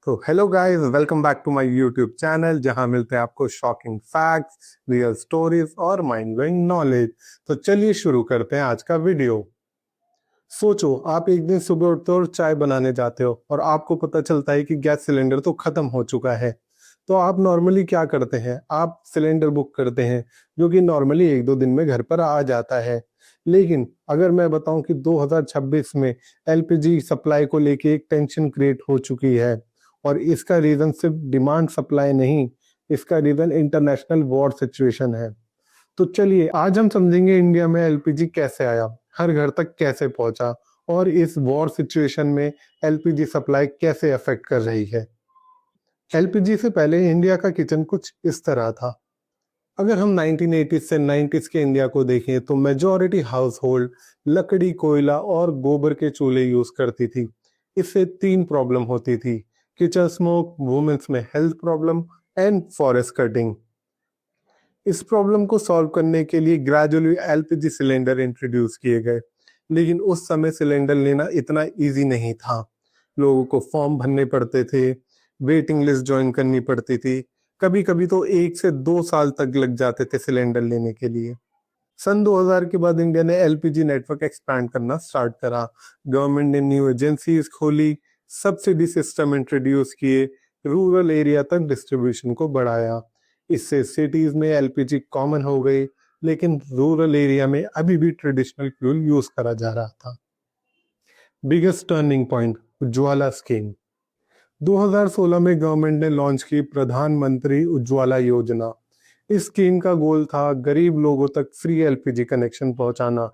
तो hello guys, welcome back to my YouTube channel जहां मिलते हैं आपको शॉकिंग फैक्ट्स, रियल स्टोरीज और माइंड ब्लोइंग नॉलेज। तो चलिए शुरू करते हैं आज का वीडियो। सोचो, आप एक दिन सुबह उठते हो और चाय बनाने जाते हो और आपको पता चलता है कि गैस सिलेंडर तो खत्म हो चुका है। तो आप नॉर्मली क्या करते हैं? आप सिलेंडर बुक करते हैं, जो कि नॉर्मली एक दो दिन में घर पर आ जाता है। लेकिन अगर मैं बताऊं कि 2026 में एलपीजी सप्लाई को लेके एक टेंशन क्रिएट हो चुकी है, और इसका रीजन सिर्फ डिमांड सप्लाई नहीं, इसका रीजन इंटरनेशनल वॉर सिचुएशन है। तो चलिए आज हम समझेंगे इंडिया में एलपीजी कैसे आया, हर घर तक कैसे पहुंचा, और इस वॉर सिचुएशन में एलपीजी सप्लाई कैसे अफेक्ट कर रही है। एलपीजी से पहले इंडिया का किचन कुछ इस तरह था। अगर हम 1980 से 90s के इंडिया को देखें तो मेजॉरिटी हाउस होल्ड लकड़ी, कोयला और गोबर के चूल्हे यूज करती थी। इससे तीन प्रॉब्लम होती थी: किचन स्मोक, वुमेन्स में health problem and forest cutting. इस प्रॉब्लम को सॉल्व करने के लिए ग्रेजुअली एलपीजी सिलेंडर इंट्रोड्यूस किए गए। लेकिन उस समय सिलेंडर लेना इतना इजी नहीं था। लोगों को फॉर्म भरने पड़ते थे, वेटिंग लिस्ट ज्वाइन करनी पड़ती थी, कभी कभी तो 1 से 2 साल तक लग जाते थे सिलेंडर लेने के लिए। सन 2000 के बाद इंडिया ने एलपीजी नेटवर्क एक्सपैंड करना स्टार्ट करा। गवर्नमेंट ने न्यू एजेंसीज खोली, सब्सिडी सिस्टम इंट्रोड्यूस किए, रूरल एरिया तक डिस्ट्रीब्यूशन को बढ़ाया। इससे सिटीज में एलपीजी कॉमन हो गई, लेकिन रूरल एरिया में अभी भी ट्रेडिशनल फ्यूल यूज करा जा रहा था। Biggest turning point, Ujjwala scheme. 2016 में गवर्नमेंट ने लॉन्च की प्रधानमंत्री उज्ज्वला योजना। इस स्कीम का गोल था गरीब लोगों तक फ्री एलपीजी कनेक्शन पहुंचाना।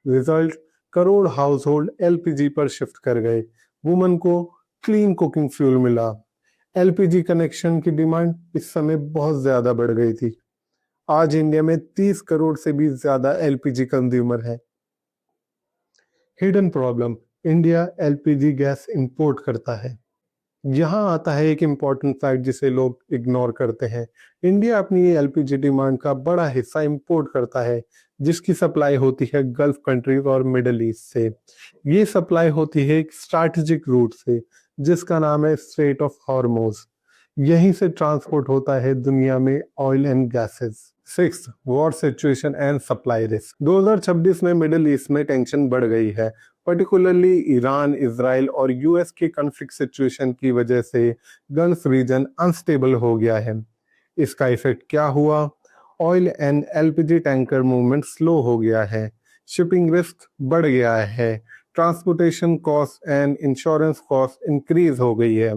Result, crore house hold LPG पर शिफ्ट कर गए। वुमन को क्लीन कुकिंग फ्यूल मिला। एलपीजी कनेक्शन की डिमांड इस समय बहुत ज्यादा बढ़ गई थी। आज इंडिया में 30 करोड़ से भी ज्यादा एलपीजी कंज्यूमर है। Hidden problem, India LPG gas import करता है। यहाँ आता है एक इम्पॉर्टेंट फैक्ट जिसे लोग इग्नोर करते हैं। इंडिया अपनी एलपीजी डिमांड का बड़ा हिस्सा इंपोर्ट करता है, जिसकी सप्लाई होती है गल्फ कंट्रीज और मिडल ईस्ट से। ये सप्लाई होती है एक स्ट्रैटेजिक रूट से, जिसका नाम है स्ट्रेट ऑफ हॉर्मोज। यहीं से ट्रांसपोर्ट होता है दुनिया में oil and gases. Six, war situation and supply risk. 2026 में मिडिल ईस्ट में टेंशन बढ़ गई है, पर्टिकुलरली ईरान, इजराइल और यूएस के कॉन्फ्लिक्ट सिचुएशन की वजह से गल्फ रीजन अनस्टेबल हो गया है। इसका इफेक्ट क्या हुआ? Oil and LPG tanker movement slow हो गया है, शिपिंग रिस्क बढ़ गया है, transportation cost and insurance cost increase हो गई है।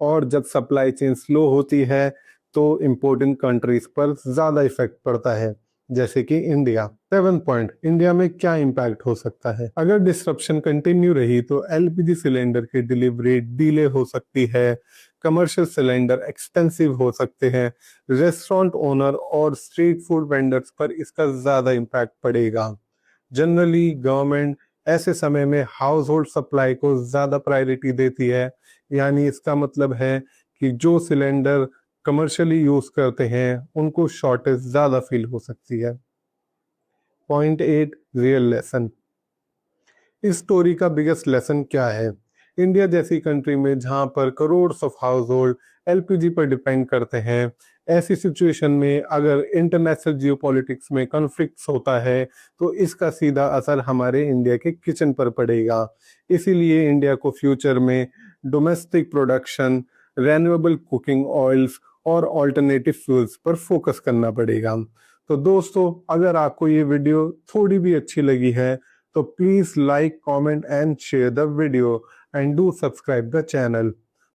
और जब सप्लाई चेन स्लो होती है तो इम्पोर्टेंट कंट्रीज पर ज्यादा इफेक्ट पड़ता है, जैसे कि इंडिया। 7 पॉइंट, इंडिया में क्या इम्पैक्ट हो सकता है? अगर डिस्ट्रप्शन कंटिन्यू रही तो एलपीजी सिलेंडर की डिलीवरी डिले हो सकती है, कमर्शियल सिलेंडर एक्सपेंसिव हो सकते हैं, रेस्टोरेंट ओनर और स्ट्रीट फूड वेंडर्स पर इसका ज्यादा इम्पैक्ट पड़ेगा। जनरली गवर्नमेंट ऐसे समय में हाउस होल्ड सप्लाई को ज्यादा प्रायोरिटी देती है, यानी इसका मतलब है कि जो सिलेंडर कमर्शियली यूज करते हैं उनको शॉर्टेज ज्यादा फील हो सकती है। Point 8, real lesson. इस स्टोरी का बिगेस्ट लेसन क्या है? इंडिया जैसी कंट्री में जहां पर crore of house hold LPG पर डिपेंड करते हैं, ऐसी सिचुएशन में अगर इंटरनेशनल जियोपॉलिटिक्स में कॉन्फ्लिक्ट्स होता है तो इसका सीधा असर हमारे इंडिया के किचन पर पड़ेगा। इसीलिए इंडिया को फ्यूचर में domestic production, renewable cooking oils और ऑल्टरनेटिव फ्यूल्स पर फोकस करना पड़ेगा। तो दोस्तों, अगर आपको ये वीडियो थोड़ी भी अच्छी लगी है तो please like, comment and share the video and do subscribe the channel.